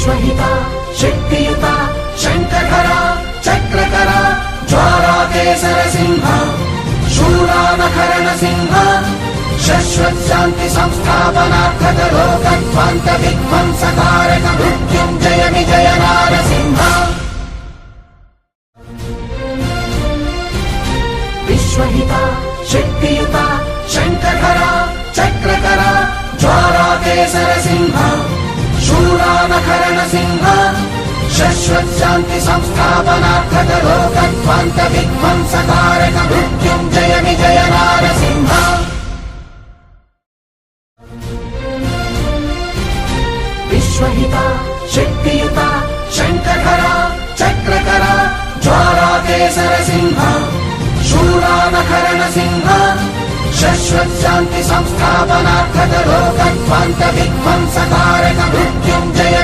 विश्वहित शक्तियुत शङ्खधर चक्रकर ज्वालाकेसर सिंह शूलानखरण सिंह शाश्वत शांति संस्थापनार्थक लोकध्वंस विध्वंसकारक मृत्युंजय विजय नारसिंह विश्वहित शक्तियुत शङ्खधर चक्रकर ज्वालाकेसर सिंह शूलानखरण सिंह शाश्वत शांति संस्थापनार्थक लोकध्वंस विध्वंसकारक मृत्युंजय विजय नारसिंह विश्वहित शक्तियुत शङ्खधर चक्रकर ज्वालाकेसर सिंह शूलानखरण सिंह शाश्वत शांति संस्थापनार्थक लोकध्वंस विध्वंसकारक मृत्युंजय